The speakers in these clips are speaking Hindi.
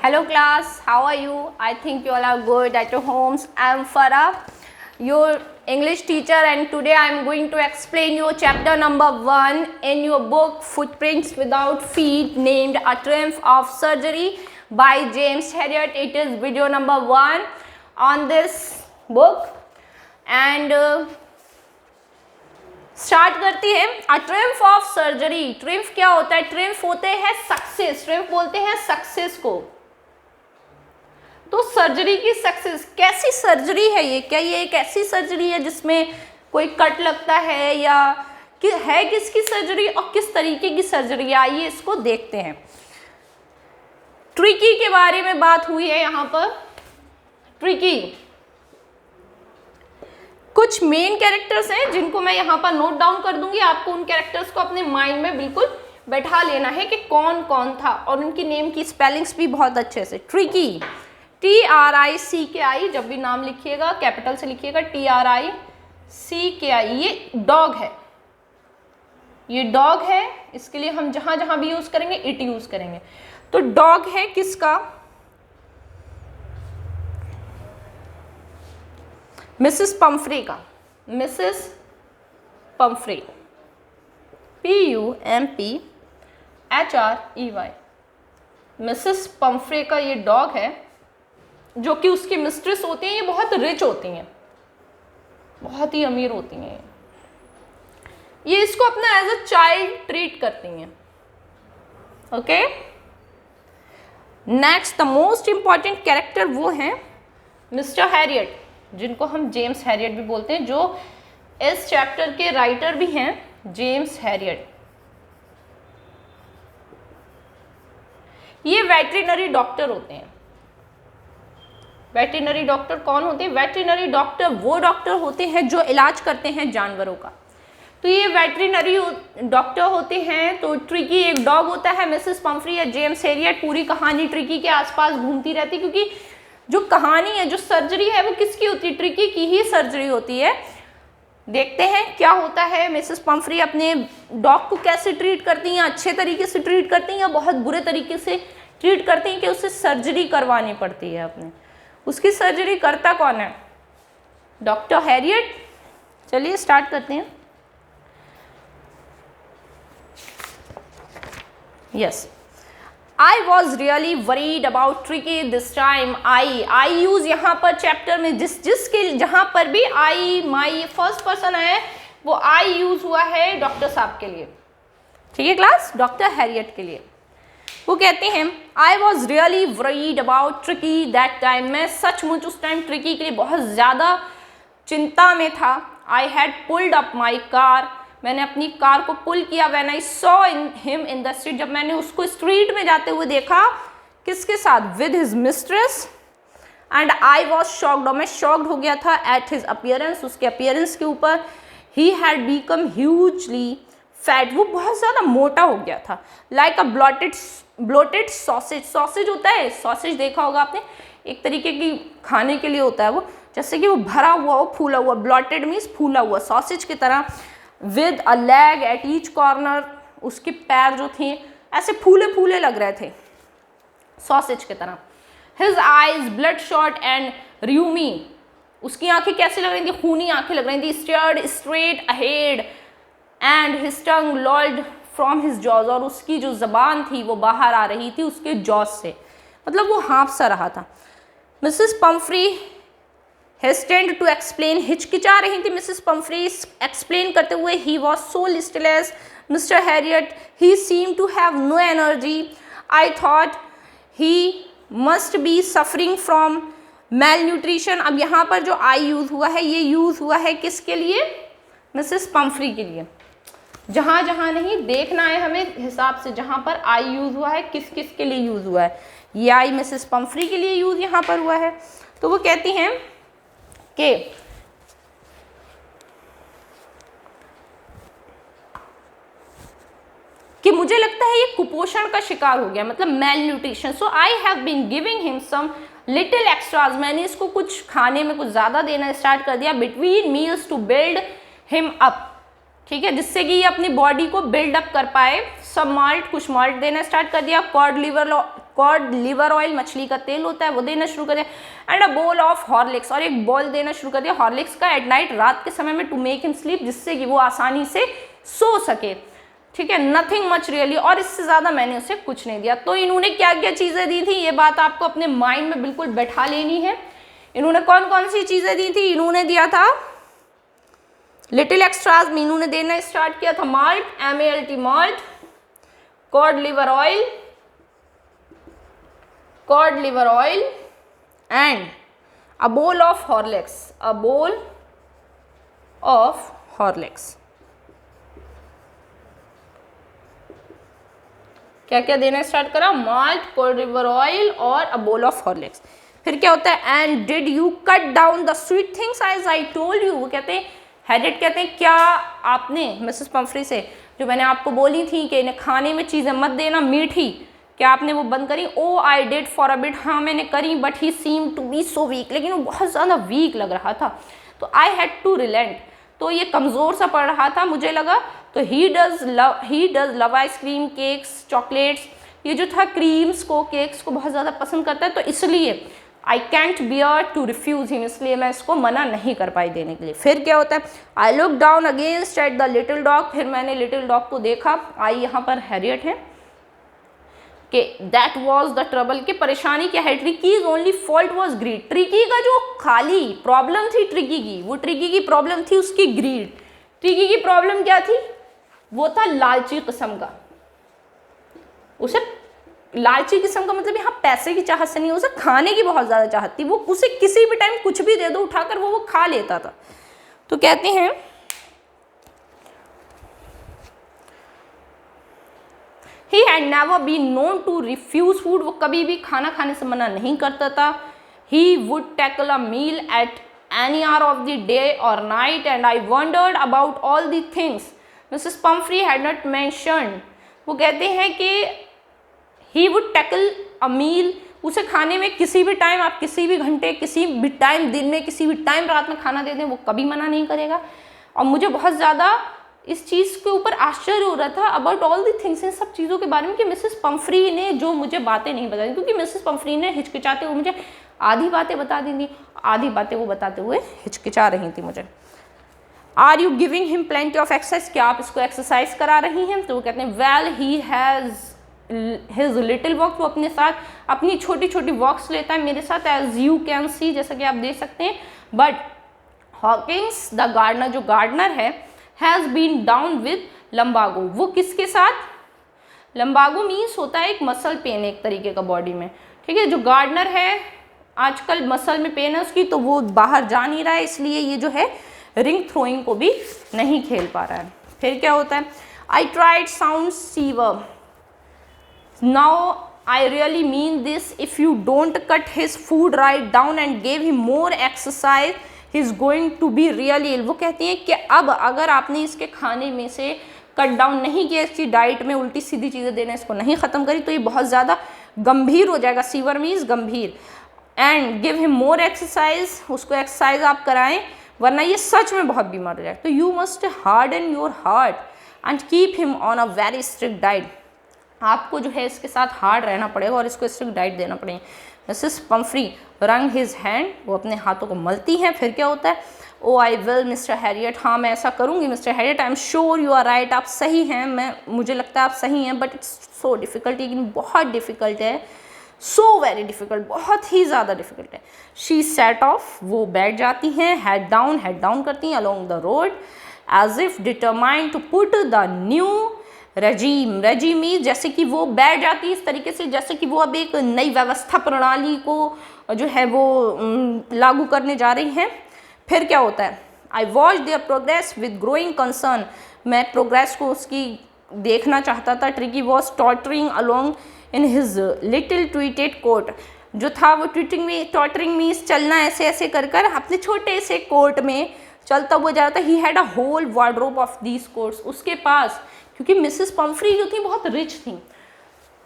Hello class, how are you? I think you all are good at your homes. I am Farah, your English teacher, and today I am going to explain you chapter number 1 in your book Footprints Without Feet, named A Triumph of Surgery by James Herriot. It is video number 1 on this book and start करती है। अ ट्रिम्फ ऑफ सर्जरी। ट्रिम्फ क्या होता है? ट्रिम्फ होते हैं सक्सेस। ट्रिम्फ बोलते हैं सक्सेस को। तो सर्जरी की सक्सेस, कैसी सर्जरी है ये? क्या ये एक ऐसी सर्जरी है जिसमें कोई कट लगता है, या कि है किसकी सर्जरी और किस तरीके की सर्जरी? आइए इसको देखते हैं। ट्रिकी के बारे में बात हुई है यहाँ पर। ट्रिकी कुछ मेन कैरेक्टर्स हैं जिनको मैं यहाँ पर नोट डाउन कर दूंगी। आपको उन कैरेक्टर्स को अपने माइंड में बिल्कुल बैठा लेना है कि कौन कौन था, और उनकी नेम की स्पेलिंग्स भी बहुत अच्छे से। ट्रिकी, TRICKI, जब भी नाम लिखिएगा कैपिटल से लिखिएगा, TRICKI। ये डॉग है, ये डॉग है। इसके लिए हम जहां जहां भी यूज करेंगे इट यूज करेंगे। तो डॉग है किसका? मिसेस पम्फ्रे का। Mrs Pomfrey, PUMPHREY। Mrs Pomfrey का ये डॉग है, जो कि उसकी मिस्ट्रेस होती हैं। ये बहुत रिच होती हैं, बहुत ही अमीर होती हैं। ये इसको अपना एज अ चाइल्ड ट्रीट करती हैं। Okay, next the most important character वो हैं मिस्टर हैरियट, जिनको हम जेम्स हैरियट भी बोलते हैं, जो इस चैप्टर के राइटर भी हैं, जेम्स हैरियट। ये वेटरिनरी डॉक्टर होते हैं। वेटरिनरी डॉक्टर कौन होते हैं? वेटरिनरी डॉक्टर वो डॉक्टर होते हैं जो इलाज करते हैं जानवरों का। तो ये वेटरिनरी डॉक्टर होते हैं। तो ट्रिकी एक डॉग होता है। मिसेस पम्फ्री या जेम्स हैरियट, पूरी कहानी ट्रिकी के आसपास घूमती रहती, क्योंकि जो कहानी है, जो सर्जरी है, वो किसकी होती है? ट्रिकी की ही सर्जरी होती है। देखते हैं क्या होता है। मिसेस पम्फ्री अपने डॉग को कैसे ट्रीट करती हैं? अच्छे तरीके से ट्रीट करती हैं या बहुत बुरे तरीके से ट्रीट करती हैं कि उसे सर्जरी करवानी पड़ती है अपने। उसकी सर्जरी करता कौन है? Doctor Harriet. चलिए स्टार्ट करते हैं। Yes, I was really worried about Tricky this time. I use यहाँ पर चैप्टर में जिसके जहाँ पर भी my फर्स्ट पर्सन है, वो I यूज हुआ है डॉक्टर साहब के लिए। ठीक है क्लास, डॉक्टर हैरियट के लिए। वो कहते हैं I was really worried about Tricky that time। मैं सचमुच उस टाइम ट्रिकी के लिए बहुत ज़्यादा चिंता में था। I had pulled up my car। मैंने अपनी कार को पुल किया। When I saw him in the street। जब मैंने उसको स्ट्रीट में जाते हुए देखा। किसके साथ? With his mistress। And I was shocked। और मैं शॉक्ड हो गया था at his appearance, उसके अपीयरेंस के ऊपर। He had become hugely fat। वो बहुत ज़्यादा मोटा हो गया था। Like a bloated sausage। Sausage होता है, सॉसेज देखा होगा आपने, एक तरीके की खाने के लिए होता है वो, जैसे कि वो भरा हुआ हो, फूला हुआ। ब्लॉटेड मीन्स फूला हुआ, सॉसेज की तरह। With a leg at each corner. उसके पैर जो थे ऐसे फूले फूले लग रहे थे, सॉसेज की तरह। His eyes blood shot and rheumy. उसकी आंखें कैसी लग रही थी? खूनी आंखें लग रही थी। Stared straight ahead and his tongue लॉल्ड from his jaws. और उसकी जो जबान थी वो बाहर आ रही थी उसके जॉज से, मतलब वो हाँफ सा रहा था। Mrs Pomfrey hesitant to explain। हिचकिचा रही थी मिसेस पम्फ्री एक्सप्लेन करते हुए। He was so listless, Mr. Harriot। He seemed to have no energy। I thought he must be suffering from malnutrition। अब यहाँ पर जो I यूज हुआ है, ये यूज हुआ है किसके लिए? मिसेस पम्फ्री के लिए। जहाँ जहाँ नहीं देखना है हमें हिसाब से, जहाँ पर I यूज हुआ है किस किस के लिए यूज हुआ है। ये I मिसेस पम्फ्री के लिए यूज यहाँ पर हुआ है। तो वो कहती हैं कि मुझे लगता है ये कुपोषण का शिकार हो गया, मतलब malnutrition. So I have been giving him some little extras. मैंने इसको कुछ खाने में कुछ ज़्यादा देना स्टार्ट कर दिया। Between meals to build him up. ठीक है, जिससे कि ये अपनी बॉडी को बिल्डअप कर पाए। सब माल्ट, कुछ माल्ट देना स्टार्ट कर दिया। कॉड लिवर ऑयल, मछली का तेल होता है, वो देना शुरू कर दिया। And a bowl of Horlicks, और एक बॉल देना शुरू कर दिया हॉर्लिक्स का एट नाइट, रात के समय में, टू मेक हिम स्लीप, जिससे कि वो आसानी से सो सके। ठीक है, नथिंग मच रियली, और इससे ज़्यादा मैंने उसे कुछ नहीं दिया। तो इन्होंने क्या क्या चीज़ें दी थी, ये बात आपको अपने माइंड में बिल्कुल बैठा लेनी है। इन्होंने कौन कौन सी चीज़ें दी थी, इन्होंने दिया था लिटिल एक्स्ट्राज में इन्होंने देना स्टार्ट किया था malt, MALT malt, cod liver oil and a bowl of Horlicks, a bowl of Horlicks. क्या क्या देना स्टार्ट करा, माल्ट, कॉड लिवर ऑयल और अ बोल ऑफ हॉर्लिक्स। फिर क्या होता है, and did you cut down the sweet things as I told you, वो कहते हैं हैरियट कहते हैं क्या आपने मिसेस पंफ्री से जो मैंने आपको बोली थी कि इन्हें खाने में चीज़ें मत देना मीठी, क्या आपने वो बंद करी। Oh I did for a bit, हाँ मैंने करी, but he seem to be so weak, लेकिन वो बहुत ज़्यादा वीक लग रहा था, तो आई हैड टू रिलेंट, तो ये कमज़ोर सा पड़ रहा था मुझे लगा। तो he does love ice cream, cakes, chocolates, ये जो था क्रीम्स को, केक्स को बहुत ज़्यादा पसंद करता है, तो इसलिए I can't bear to refuse him, इसलिए मैं इसको मना नहीं कर पाई देने के लिए। फिर क्या होता है, I look down against at the little dog, फिर मैंने लिटिल डॉग को देखा, आई यहाँ पर हैरियट है, कि दैट वॉज द ट्रबल, कि परेशानी क्या है, Tricky's only fault was greed, Tricky का जो खाली प्रॉब्लम थी ट्रिकी की, वो ट्रिकी की प्रॉब्लम थी उसकी ग्रीड। ट्रिकी की प्रॉब्लम क्या थी, वो था लालची किस्म का, उसे लालची किस्म का मतलब यहाँ पैसे की चाहत से नहीं, उसे खाने की बहुत ज़्यादा चाहत थी, वो उसे किसी भी टाइम कुछ भी दे दो उठाकर वो खा लेता था। तो कहते हैं he had never been known to refuse food, वो कभी भी खाना खाने से मना नहीं करता था। he would tackle a meal at any hour of the day or night and I wondered about all the things Mrs. Pumphrey had not mentioned। वो कहते हैं कि he would tackle a meal, उसे खाने में किसी भी टाइम, आप किसी भी घंटे, किसी भी टाइम दिन में, किसी भी टाइम रात में खाना दे दें, वो कभी मना नहीं करेगा। और मुझे बहुत ज़्यादा इस चीज़ के ऊपर आश्चर्य हो रहा था अबाउट ऑल दी थिंग्स, इन सब चीज़ों के बारे में, कि मिसेस पंफ्री ने जो मुझे बातें नहीं बताई, क्योंकि मिसेस पंफ्री ने हिचकिचाते हुए मुझे आधी बातें बता दी थी, आधी बातें वो बताते हुए हिचकिचा रही थी मुझे। Are you giving him plenty of exercise, क्या आप इसको एक्सरसाइज करा रही हैं। तो वो कहते हैं well he has his little walk, वो अपने साथ अपनी छोटी छोटी वॉक्स लेता है मेरे साथ, एज यू कैन सी, जैसा कि आप देख सकते हैं। बट हॉकिंस द गार्डनर, जो गार्डनर है, has been down with lumbago, वो किसके साथ, लम्बागो मीन्स होता है एक मसल पेन एक तरीके का बॉडी में, ठीक है। जो गार्डनर है आजकल मसल में पेन है उसकी, तो वो बाहर जा नहीं रहा है, इसलिए ये जो है रिंग थ्रोइंग को भी नहीं खेल पा रहा है। फिर क्या होता है, I tried sound severe, now I really mean this, if you don't cut his food right down and gave him more exercise he is going to be really ill. वो कहती हैं कि अब अगर आपने इसके खाने में से कट डाउन नहीं किया, इसकी डाइट में उल्टी सीधी चीज़ें देना इसको नहीं ख़त्म करी, तो ये बहुत ज़्यादा गंभीर हो जाएगा। सीवर मीन्स गंभीर। And give him more exercise, उसको एक्सरसाइज आप कराएं, वरना ये सच में बहुत बीमार हो जाए। तो you must harden your heart and keep him on a very strict diet, आपको जो है इसके साथ हार्ड रहना पड़ेगा और इसको स्ट्रिक्ट डाइट देना पड़ेगा। मिसेस पंफ्री रंग हिज हैंड, वो अपने हाथों को मलती हैं। फिर क्या होता है, oh I will Mr Herriot, हाँ मैं ऐसा करूँगी Mr Herriot, I am sure you are right, आप सही हैं, मुझे लगता है आप सही हैं, बट इट्स सो डिफ़िकल्ट, लेकिन बहुत डिफ़िकल्ट है, सो वेरी डिफ़िकल्ट, बहुत ही ज़्यादा डिफ़िकल्ट है। शी सेट ऑफ, वो बैठ जाती हैं, हेड डाउन करती हैं along the road as if determined to put the new regime, regime जैसे कि वो बैठ जाती है इस तरीके से जैसे कि वो अब एक नई व्यवस्था प्रणाली को जो है वो लागू करने जा रही हैं। फिर क्या होता है, I watch their progress with growing concern, मैं प्रोग्रेस को उसकी देखना चाहता था। Tricky was tottering along in his little tweeded coat, जो था वो टॉटरिंग मीन्स चलना ऐसे ऐसे कर कर अपने छोटे से कोट में चलता हुआ जा रहा था। He had a whole wardrobe of these coats, उसके पास, क्योंकि मिसेस पंफ्री जो थी बहुत रिच थी,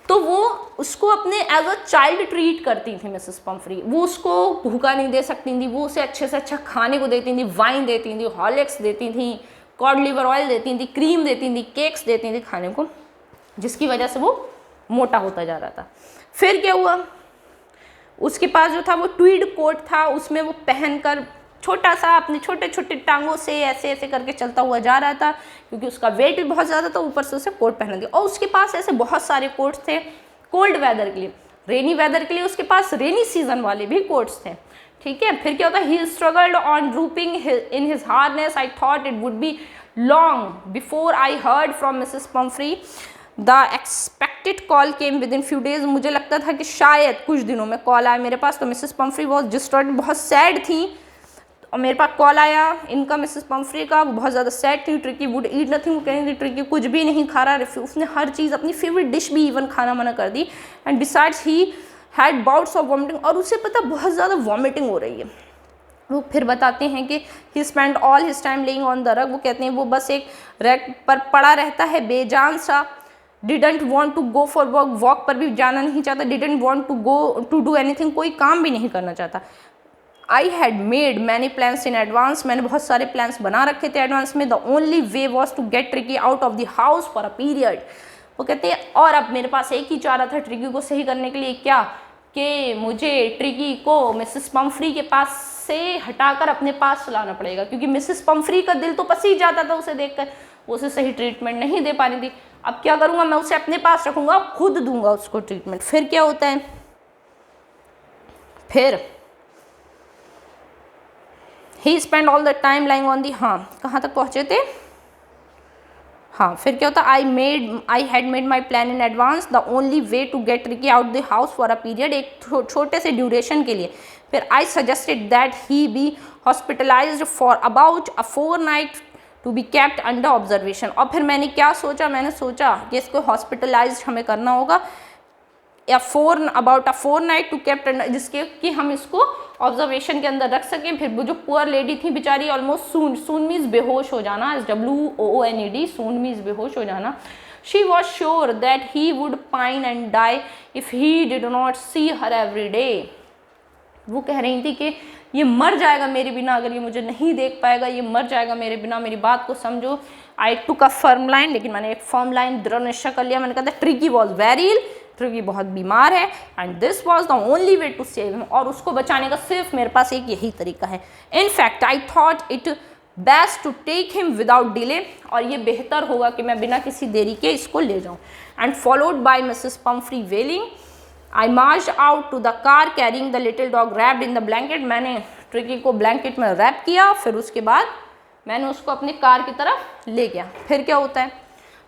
तो वो उसको अपने एज अ चाइल्ड ट्रीट करती थी मिसेस पंफ्री। वो उसको भूखा नहीं दे सकती थी, वो उसे अच्छे से अच्छा खाने को देती थी, वाइन देती थी, हॉर्लिक्स देती थी, कॉड लिवर ऑयल देती थी, क्रीम देती थी, केक्स देती थी खाने को, जिसकी वजह से वो मोटा होता जा रहा था। फिर क्या हुआ, उसके पास जो था वो ट्वीड कोट था, उसमें वो पहनकर छोटा सा अपने छोटे छोटे टांगों से ऐसे ऐसे करके चलता हुआ जा रहा था, क्योंकि उसका वेट भी बहुत ज़्यादा था, ऊपर से उसे कोट पहना दिया। और उसके पास ऐसे बहुत सारे कोट्स थे कोल्ड वेदर के लिए, रेनी वेदर के लिए उसके पास रेनी सीजन वाले भी कोट्स थे, ठीक है। फिर क्या होता है, he struggled on drooping in his harness, I thought it would be long before I heard from Mrs Pumphrey the expected call came within few days. मुझे लगता था कि शायद कुछ दिनों में कॉल आया मेरे पास। तो मिसेस पम्फ्री बहुत डिस्ट्रॉयड, बहुत सैड थी, और मेरे पास कॉल आया इनका मिसेस पम्फ्री का, वो बहुत ज़्यादा सैड थी। ट्रिकी वुड ईट नथिंग, वो कह रही थी ट्रिकी कुछ भी नहीं खा रहा, उसने हर चीज़ अपनी फेवरेट डिश भी इवन खाना मना कर दी। And besides he had bouts of vomiting, और उसे पता बहुत ज़्यादा वॉमिटिंग हो रही है। वो फिर बताते हैं कि he spend all his time lying on the rug, वो कहते हैं वो बस एक रैक पर पड़ा रहता है बेजान सा। Didn't want to go for work, walk पर भी जाना नहीं चाहता। Didn't want to go to do anything, कोई काम भी नहीं करना चाहता। I had made many plans in advance, मैंने बहुत सारे प्लान्स बना रखे थे एडवांस में। The only way was to get tricky out of the house for a period, वो कहते हैं और अब मेरे पास एक ही चारा था ट्रिकी को सही करने के लिए, क्या कि मुझे ट्रिकी को मिसेस पम्फ्री के पास से हटाकर अपने पास लाना पड़ेगा, क्योंकि मिसेस पम्फ्री का दिल तो पसीज जाता था उसे देखकर, वो उसे सही ट्रीटमेंट नहीं दे पा रही थी। अब क्या करूँगा, मैं उसे अपने पास रखूँगा, खुद दूंगा उसको ट्रीटमेंट। फिर क्या होता है, फिर he spend all the time lying on the, हाँ कहाँ तक पहुँचे थे, हाँ फिर क्या होता, I had made my plan in advance the only way to get tricky out the house for a period, एक छोटे से ड्यूरेशन के लिए। फिर I suggested that he be hospitalised for about a 4 night to be kept under observation. और फिर मैंने क्या सोचा, मैंने सोचा कि इसको हॉस्पिटलाइज हमें करना होगा, या about a 4 night to kept under, जिसके कि हम इसको ऑब्जर्वेशन के अंदर रख सकें। फिर वो जो पुअर लेडी थी बेचारी, ऑलमोस्ट सून मीन्स बेहोश हो जाना, SWOONED, सून मीन्स बेहोश हो जाना। She was sure that he would pine and die if he did not see her every day. वो कह रही थी कि ये मर जाएगा मेरे बिना, अगर ये मुझे नहीं देख पाएगा, ये मर जाएगा मेरे बिना, मेरी बात को समझो। आई टुक अ फर्म लाइन, लेकिन मैंने एक फर्म लाइन दृढ़ निश्चय कर लिया। मैंने कहा था tricky was very ill, Tricky बहुत बीमार है, and this was the only way to save him, और उसको बचाने का सिर्फ मेरे पास एक यही तरीका है। In fact I thought it best to take him without delay, और ये बेहतर होगा कि मैं बिना किसी देरी के इसको ले जाऊँ। And followed by Mrs Pumphrey wailing I march out to the car carrying the little dog wrapped in the blanket. मैंने ट्रिकी को ब्लैंकेट में रैप किया, फिर उसके बाद मैंने उसको अपनी कार की तरफ ले गया। फिर क्या होता है,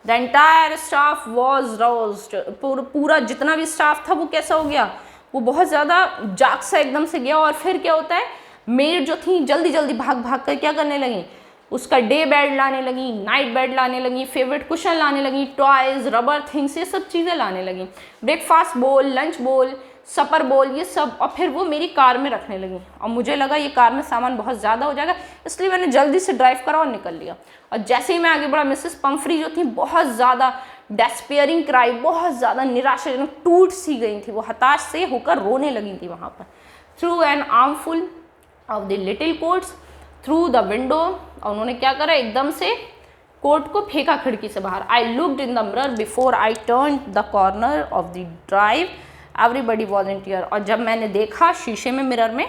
द एंटायर स्टाफ वॉज रोस्ड, पूरा जितना भी स्टाफ था वो कैसा हो गया, वो बहुत ज़्यादा जाग सा एकदम से गया। और फिर क्या होता है, मेड जो थी जल्दी जल्दी भाग भाग कर क्या करने लगी, उसका डे बेड लाने लगी, नाइट बेड लाने लगी, फेवरेट कुशन लाने लगी, टॉयज, रबर थिंग्स, ये सब चीज़ें लाने लगी, ब्रेकफास्ट बोल, लंच बोल, सपर बोल, ये सब। और फिर वो मेरी कार में रखने लगी, और मुझे लगा ये कार में सामान बहुत ज़्यादा हो जाएगा, इसलिए मैंने जल्दी से ड्राइव करा और निकल लिया। और जैसे ही मैं आगे बढ़ा, मिसेस पम्फ्री जो थी बहुत ज़्यादा डेस्पेयरिंग क्राई, बहुत ज़्यादा निराशाजनक टूट सी गई थी, वो हताश से होकर रोने लगी थी वहाँ पर। Through an armful of the little quotes through the window, और उन्होंने क्या करा, एकदम से कोट को फेंका खिड़की से बाहर। I looked in the mirror before I turn the corner of the drive, everybody volunteer. और जब मैंने देखा शीशे में, मिरर में,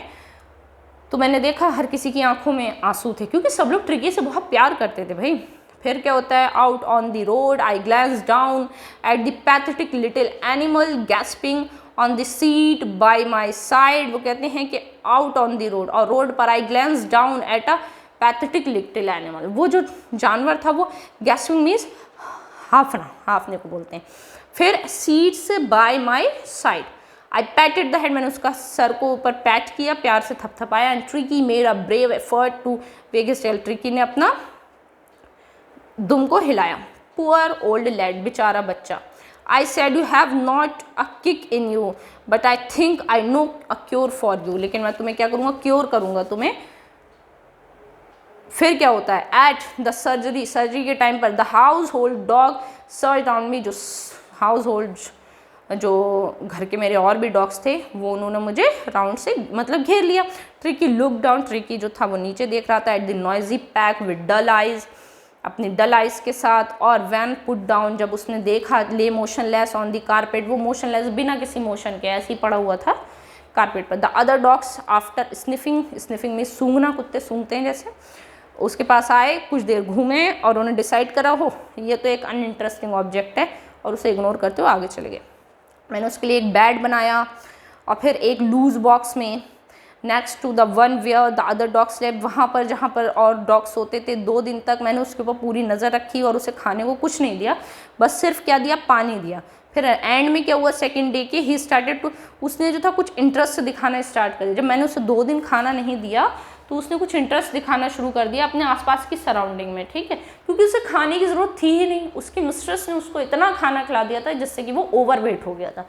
तो मैंने देखा हर किसी की आंखों में आंसू थे, क्योंकि सब लोग ट्रिकी से बहुत प्यार करते थे भाई। फिर क्या होता है, out on the road I glance down at the pathetic little animal gasping on the seat by my side. वो कहते हैं कि आउट ऑन द रोड, और रोड पर I glance down at a pathetic little animal. वो जो जानवर था वो गैस्पिंग मीन्स हाफने को बोलते हैं। फिर सीट से by my side I patted the head, मैंने उसका सर को ऊपर पैट किया, प्यार से थपथपाया। And Tricki made a brave effort to wag his tail, Tricki ने अपना दुम को हिलाया। पुअर ओल्ड लैड, बेचारा बच्चा। I said you have not a kick in you but I think I know a cure for you, लेकिन मैं तुम्हें क्या करूँगा, क्योर करूँगा तुम्हें। फिर क्या होता है, एट द सर्जरी के टाइम पर the house hold dog search on me, जो हाउस होल्ड जो घर के मेरे और भी डॉग्स थे वो उन्होंने मुझे राउंड से मतलब घेर लिया। ट्रिकी लुक डाउन, ट्रिकी जो था वो नीचे देख रहा था। At the noisy pack with dull eyes अपनी डल आइज के साथ। और वैन पुट डाउन, जब उसने देखा, ले मोशनलेस ऑन द कारपेट, वो मोशनलेस बिना किसी मोशन के ऐसे ही पड़ा हुआ था कारपेट पर। The other dogs after sniffing, sniffing में सूंघना, कुत्ते सूंघते हैं जैसे, उसके पास आए, कुछ देर घूमे और उन्हें डिसाइड करा हो ये तो एक अनइंटरेस्टिंग ऑब्जेक्ट है, और उसे इग्नोर करते हुए आगे चले गए। मैंने उसके लिए एक बेड बनाया और फिर एक लूज बॉक्स में next to the one where the other dog slept, वहाँ पर जहाँ पर और डॉग सोते थे 2 दिन तक मैंने उसके ऊपर पूरी नज़र रखी और उसे खाने को कुछ नहीं दिया, बस सिर्फ क्या दिया, पानी दिया। फिर एंड में क्या हुआ, सेकंड डे के ही स्टार्टेड टू, उसने जो था कुछ इंटरेस्ट दिखाना स्टार्ट कर दिया। जब मैंने उसे 2 दिन खाना नहीं दिया तो उसने कुछ इंटरेस्ट दिखाना शुरू कर दिया अपने आसपास की सराउंडिंग में, ठीक है, क्योंकि उसे खाने की ज़रूरत थी ही नहीं, उसकी मिस्ट्रेस ने उसको इतना खाना खिला दिया था जिससे कि वो ओवरवेट हो गया था।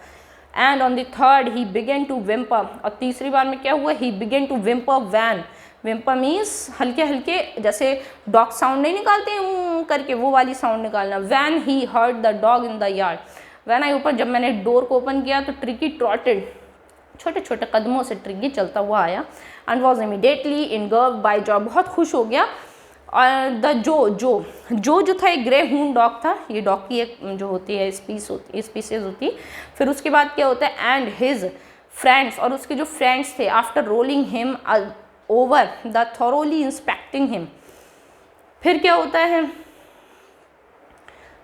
And on the third he began to whimper, और तीसरी बार में क्या हुआ, he began to whimper whine, whimper means हल्के हल्के जैसे डॉग साउंड नहीं निकालते करके वो वाली साउंड निकालना। When he heard the dog in the yard, when I ऊपर, जब मैंने डोर को ओपन किया तो ट्रिकी ट्रॉटेड, छोटे छोटे कदमों से ट्रिकी चलता हुआ आया। And was immediately engulfed by joy, बहुत खुश हो गया। और द जो था एक ग्रे हून डॉग था, ये डॉग की एक जो होती है स्पीसीज होती है। फिर उसके बाद क्या होता है, एंड हिज फ्रेंड्स, और उसके जो फ्रेंड्स थे, after rolling him over the thoroughly inspecting him, फिर क्या होता है,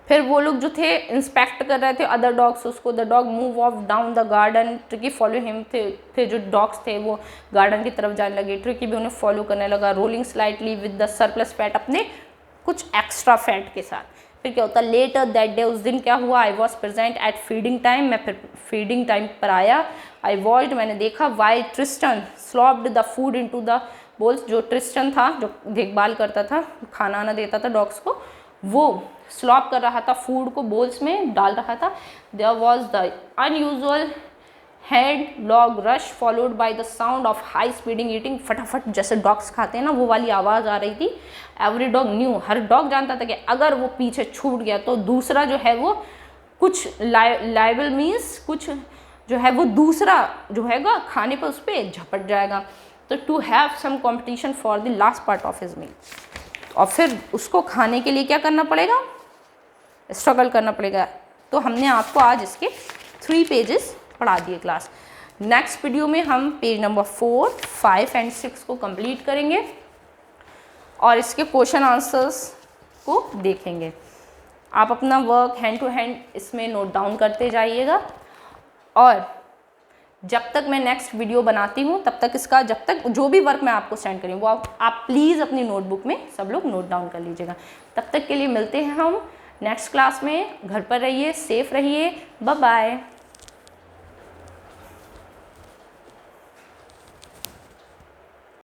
फिर वो लोग जो थे इंस्पेक्ट कर रहे थे अदर डॉग्स उसको। The dog move of down the garden, tricky follow him थे, फिर जो डॉग्स थे वो गार्डन की तरफ जाने लगे, ट्रिकी भी उन्हें फॉलो करने लगा। Rolling slightly with the surplus fat, अपने कुछ एक्स्ट्रा फैट के साथ। फिर क्या होता है, लेटर दैट डे, उस दिन क्या हुआ, I was present at feeding time, मैं फिर फीडिंग टाइम पर आया। आई वॉच्ड, मैंने देखा, while Tristan slopped the food into the bowls, जो ट्रिस्टन था जो देखभाल करता था, खाना आना देता था डॉग्स को, वो स्लॉप कर रहा था, फूड को बोल्स में डाल रहा था। There was the unusual headlong rush followed by the sound of high speeding eating, फटाफट जैसे डॉग्स खाते हैं ना वो वाली आवाज़ आ रही थी। एवरी डॉग न्यू, हर डॉग जानता था कि अगर वो पीछे छूट गया तो दूसरा जो है वो कुछ लाइबल मीन्स कुछ जो है वो दूसरा जो हैगा खाने पर उस पर झपट जाएगा। तो to have some competition for the last part of his meal, और फिर उसको खाने के लिए क्या करना पड़ेगा, स्ट्रगल करना पड़ेगा। तो हमने आपको आज इसके 3 पेजेस पढ़ा दिए क्लास। नेक्स्ट वीडियो में हम पेज नंबर 4, 5 एंड 6 को कंप्लीट करेंगे और इसके क्वेश्चन आंसर्स को देखेंगे। आप अपना वर्क हैंड टू हैंड इसमें नोट डाउन करते जाइएगा, और जब तक मैं नेक्स्ट वीडियो बनाती हूँ तब तक इसका, जब तक जो भी वर्क मैं आपको सेंड करूँ वो आप प्लीज़ अपनी नोटबुक में सब लोग नोट डाउन कर लीजिएगा। तब तक के लिए मिलते हैं हम नेक्स्ट क्लास में। घर पर रहिए, सेफ रहिए, बाय बाय।